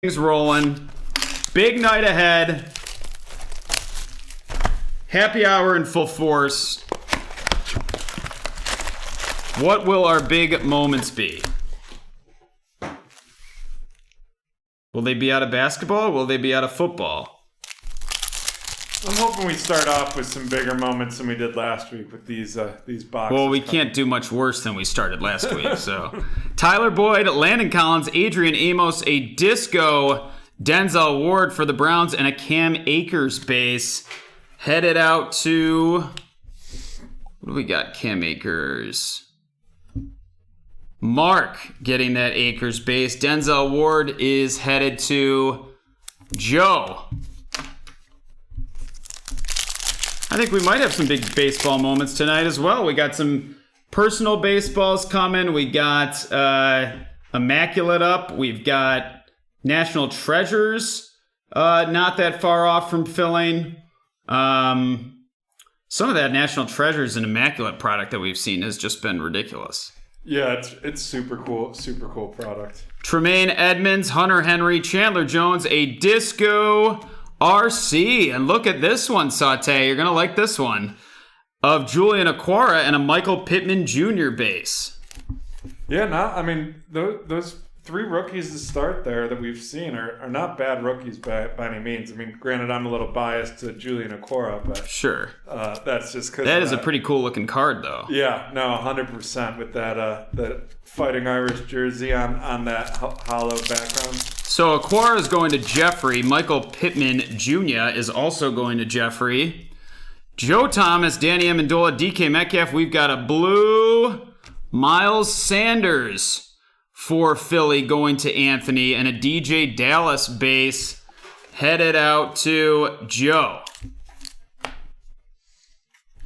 Things rolling. Big night ahead. Happy hour in full force. What will our big moments be? Will they be out of basketball or will they be out of football? I'm hoping we start off with some bigger moments than we did last week with these boxes. Well, we can't do much worse than we started last week. So, Tyler Boyd, Landon Collins, Adrian Amos, a Disco Denzel Ward for the Browns, and a Cam Akers base. Headed out to... What do we got? Cam Akers. Mark getting that Akers base. Denzel Ward is headed to Joe. I think we might have some big baseball moments tonight as well. We got some personal baseballs coming. We got Immaculate up. We've got National Treasures not that far off from filling. Some of that National Treasures and Immaculate product that we've seen has just been ridiculous. Yeah, it's super cool product. Tremaine Edmonds, Hunter Henry, Chandler Jones, a Disco RC. And look at this one, Saute. You're going to like this one. Of Julian Aquara and a Michael Pittman Jr. base. Yeah, those three rookies to start there that we've seen are not bad rookies by any means. I mean, granted, I'm a little biased to Julian Aquara, but sure, that's just because that is a pretty cool looking card, though. Yeah, no, 100% with that the Fighting Irish jersey on that hollow background. So Aquara is going to Jeffrey. Michael Pittman Jr. is also going to Jeffrey. Joe Thomas, Danny Amendola, DK Metcalf. We've got a blue Miles Sanders for Philly going to Anthony, and a DJ Dallas base headed out to Joe.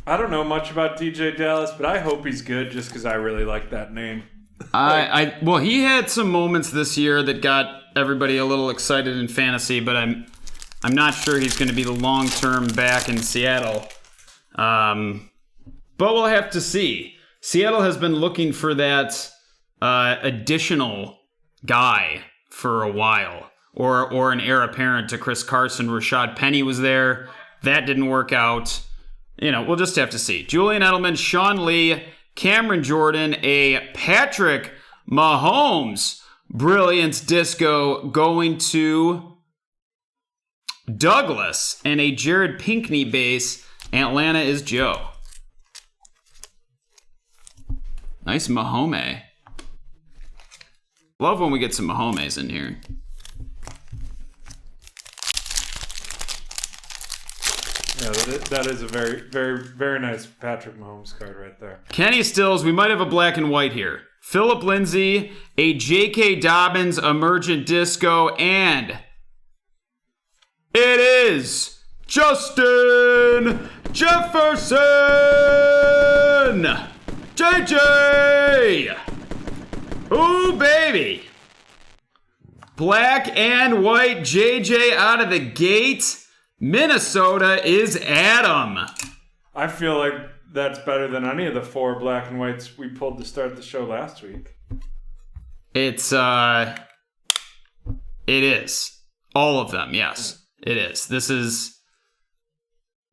I don't know much about DJ Dallas, but I hope he's good just because I really like that name. Well, he had some moments this year that got everybody a little excited in fantasy, but I'm not sure he's going to be the long-term back in Seattle. But we'll have to see. Seattle has been looking for that additional guy for a while, or an heir apparent to Chris Carson. Rashad Penny was there. That didn't work out. We'll just have to see. Julian Edelman, Sean Lee, Cameron Jordan, a Patrick Mahomes Brilliance Disco going to Douglas, and a Jared Pinkney base. Atlanta is Joe. Nice Mahome. Love when we get some Mahomes in here. Yeah, that is a very, very, very nice Patrick Mahomes card right there. Kenny Stills, we might have a black and white here. Philip Lindsay, a J.K. Dobbins Emergent Disco, and it is Justin Jefferson! JJ! Ooh, baby! Black and white JJ out of the gate. Minnesota is Adam. I feel like that's better than any of the four black and whites we pulled to start the show last week. It is. All of them, yes. It is. This is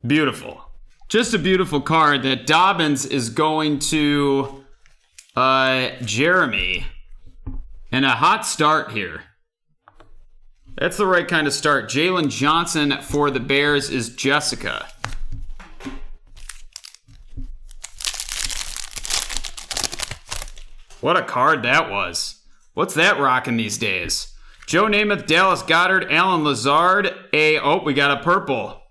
beautiful. Just a beautiful card that Dobbins is going to Jeremy. And a hot start here. That's the right kind of start. Jalen Johnson for the Bears is Jessica. What a card that was. What's that rocking these days? Joe Namath, Dallas Goedert, Alan Lazard. We got a purple.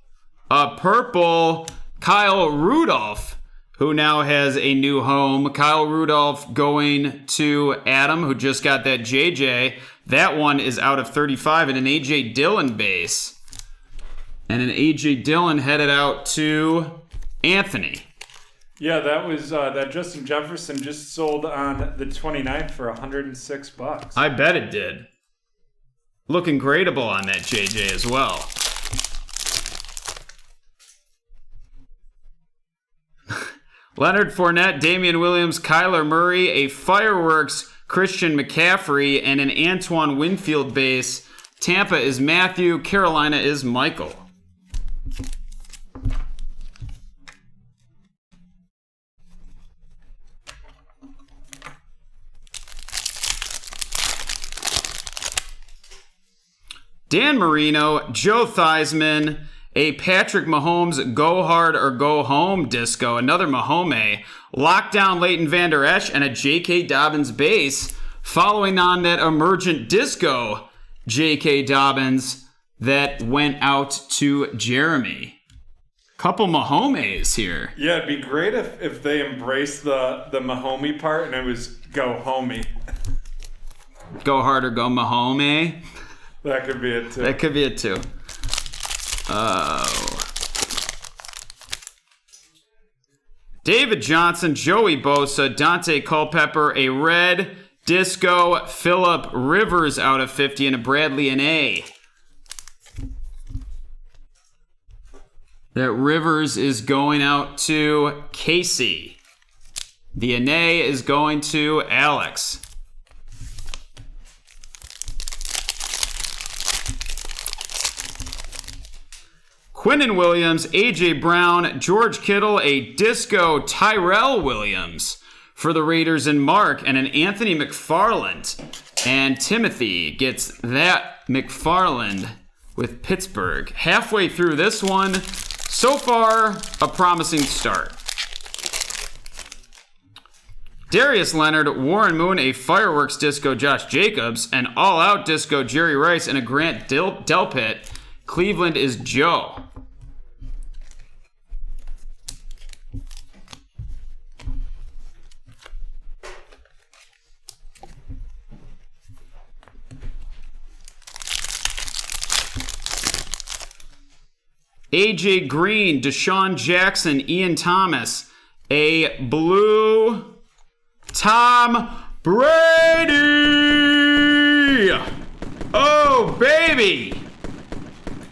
A purple Kyle Rudolph, who now has a new home. Kyle Rudolph going to Adam, who just got that JJ. That one is out of 35, and an A.J. Dillon base. And an A.J. Dillon headed out to Anthony. Yeah, that was that Justin Jefferson just sold on the 29th for $106. I bet it did. Looking gradable on that JJ as well. Leonard Fournette, Damian Williams, Kyler Murray, a Fireworks Christian McCaffrey, and an Antoine Winfield base Tampa is Matthew. Carolina is Michael. Dan Marino, Joe Theismann, a Patrick Mahomes go hard or go home disco, another Mahome, lockdown Leighton Vander Esch, and a J.K. Dobbins base, following on that emergent disco J.K. Dobbins that went out to Jeremy. Couple Mahomes here. Yeah, it'd be great if they embraced the Mahomey part and it was go homey. Go hard or go Mahome. That could be it too. That could be it too. Oh. David Johnson, Joey Bosa, Dante Culpepper, a red disco Phillip Rivers out of 50, and a Bradley and A. That Rivers is going out to Casey. The Ane is going to Alex. Quinnen Williams, A.J. Brown, George Kittle, a disco Tyrell Williams for the Raiders and Mark, and an Anthony McFarland. And Timothy gets that McFarland with Pittsburgh. Halfway through this one, so far, a promising start. Darius Leonard, Warren Moon, a fireworks disco Josh Jacobs, an all-out disco Jerry Rice, and a Grant Delpit. Cleveland is Joe. AJ Green, Deshaun Jackson, Ian Thomas, a blue Tom Brady. Oh, baby.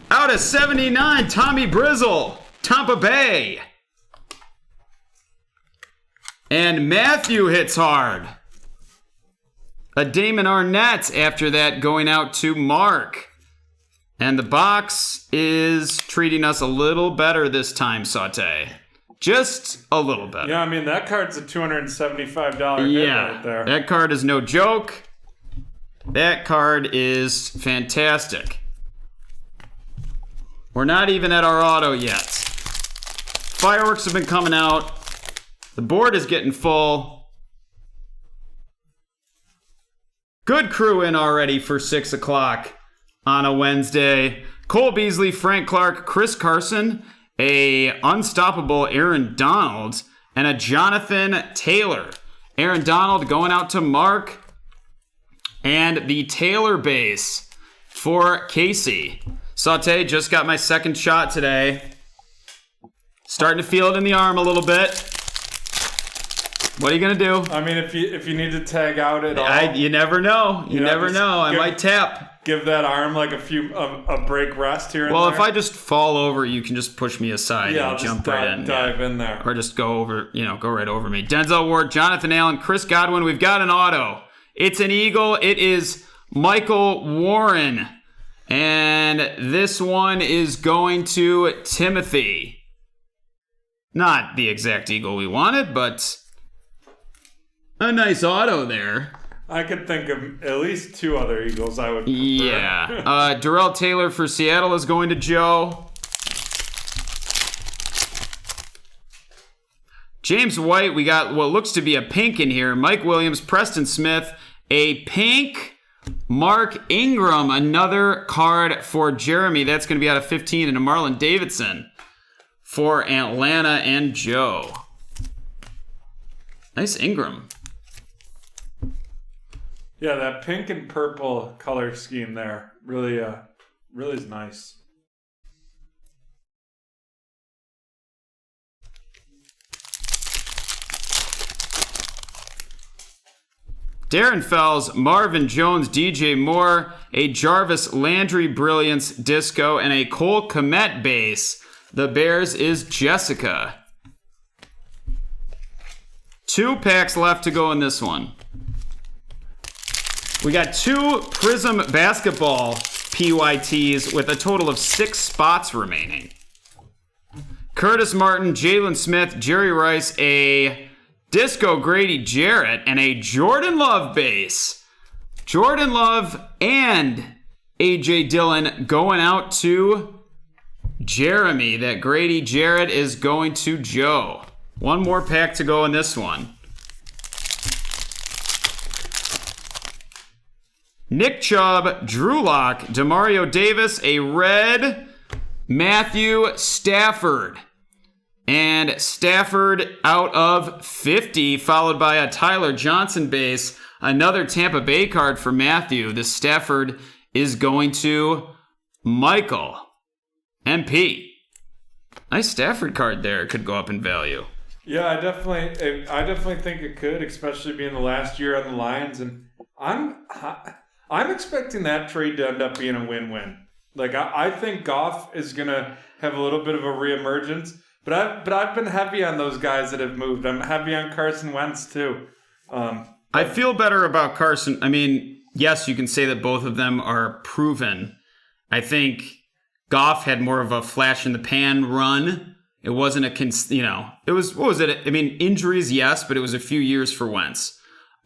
Out of 79, Tommy Brizzle, Tampa Bay. And Matthew hits hard. A Damon Arnett after that going out to Mark. And the box is treating us a little better this time, Saute. Just a little better. Yeah, I mean, that card's a $275 hit right there. That card is no joke. That card is fantastic. We're not even at our auto yet. Fireworks have been coming out. The board is getting full. Good crew in already for 6 o'clock on a Wednesday. Cole Beasley, Frank Clark, Chris Carson, a unstoppable Aaron Donald, and a Jonathan Taylor. Aaron Donald going out to Mark. And the Taylor base for Casey. Saute, just got my second shot today. Starting to feel it in the arm a little bit. What are you going to do? I mean, if you need to tag out at all. You never know. You never know. I might tap. Give that arm like a break rest here and well, there. if I just fall over, you can just push me aside and jump right in. Dive in there. Or just go over, go right over me. Denzel Ward, Jonathan Allen, Chris Godwin. We've got an auto. It's an Eagle. It is Michael Warren. And this one is going to Timothy. Not the exact Eagle we wanted, but a nice auto there. I could think of at least 2 other Eagles I would prefer. Yeah. Darrell Taylor for Seattle is going to Joe. James White, we got what looks to be a pink in here. Mike Williams, Preston Smith, a pink. Mark Ingram, another card for Jeremy. That's going to be out of 15. And a Marlon Davidson for Atlanta and Joe. Nice Ingram. Yeah, that pink and purple color scheme there really is nice. Darren Fells, Marvin Jones, DJ Moore, a Jarvis Landry Brilliance Disco, and a Cole Kmet base. The Bears is Jessica. 2 packs left to go in this one. We got 2 Prizm basketball PYTs with a total of 6 spots remaining. Curtis Martin, Jalen Smith, Jerry Rice, a Disco Grady Jarrett, and a Jordan Love base. Jordan Love and AJ Dillon going out to Jeremy. That Grady Jarrett is going to Joe. One more pack to go in this one. Nick Chubb, Drew Lock, Demario Davis, a red Matthew Stafford. And Stafford out of 50, followed by a Tyler Johnson base. Another Tampa Bay card for Matthew. This Stafford is going to Michael. MP. Nice Stafford card there. It could go up in value. Yeah, I definitely think it could, especially being the last year on the Lions. And I'm expecting that trade to end up being a win-win. Like, I think Goff is going to have a little bit of a reemergence. But I've been heavy on those guys that have moved. I'm heavy on Carson Wentz, too. I feel better about Carson. I mean, yes, you can say that both of them are proven. I think Goff had more of a flash-in-the-pan run. It wasn't it was, what was it? I mean, injuries, yes, but it was a few years for Wentz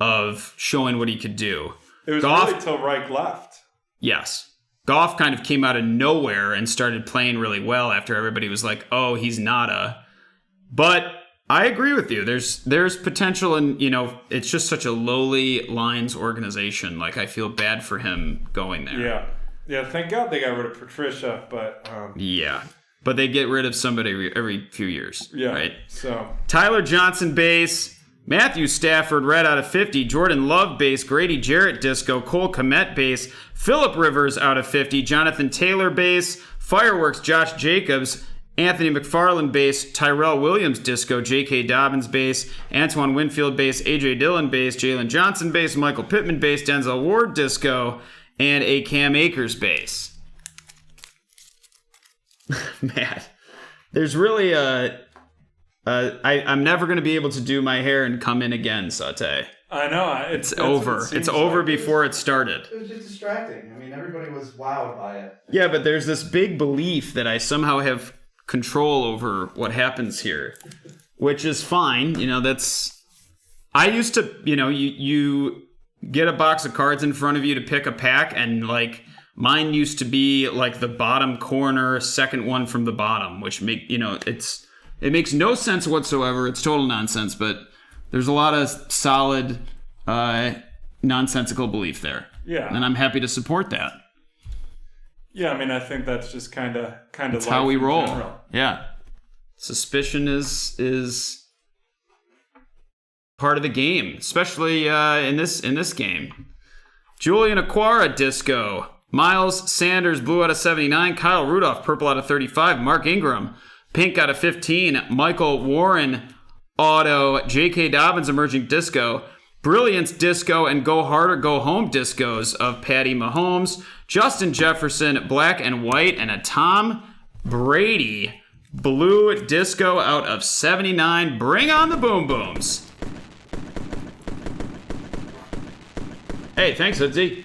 of showing what he could do. It was Goff, really till Reich left. Yes. Goff kind of came out of nowhere and started playing really well after everybody was like, oh, he's nada. But I agree with you. There's potential, and it's just such a lowly Lions organization. Like, I feel bad for him going there. Yeah. Thank God they got rid of Patricia, but yeah, but they get rid of somebody every few years. Yeah. Right. So Tyler Johnson base, Matthew Stafford red out of 50, Jordan Love base, Grady Jarrett disco, Cole Kmet base, Phillip Rivers out of 50, Jonathan Taylor base, Fireworks Josh Jacobs, Anthony McFarland base, Tyrell Williams disco, J.K. Dobbins base, Antoine Winfield base, A.J. Dillon base, Jalen Johnson base, Michael Pittman base, Denzel Ward disco, and a Cam Akers base. Man, there's really I'm never going to be able to do my hair and come in again, Saute. I know. It's over. It's over before it started. It was just distracting. I mean, everybody was wowed by it. Yeah, but there's this big belief that I somehow have control over what happens here, which is fine. I used to, you get a box of cards in front of you to pick a pack, and like mine used to be like the bottom corner, second one from the bottom, which it makes no sense whatsoever. It's total nonsense, but there's a lot of solid, nonsensical belief there. Yeah. And I'm happy to support that. Yeah, I mean, I think that's just kind of that's how we roll. General. Yeah. Suspicion is part of the game, especially in this game. Julian Aquara disco, Miles Sanders blue out of 79, Kyle Rudolph purple out of 35, Mark Ingram pink out of 15, Michael Warren auto, J.K. Dobbins emerging disco, Brilliance disco, and Go Hard or Go Home discos of Patty Mahomes, Justin Jefferson black and white, and a Tom Brady blue disco out of 79. Bring on the boom booms. Hey, thanks, Hoodsie.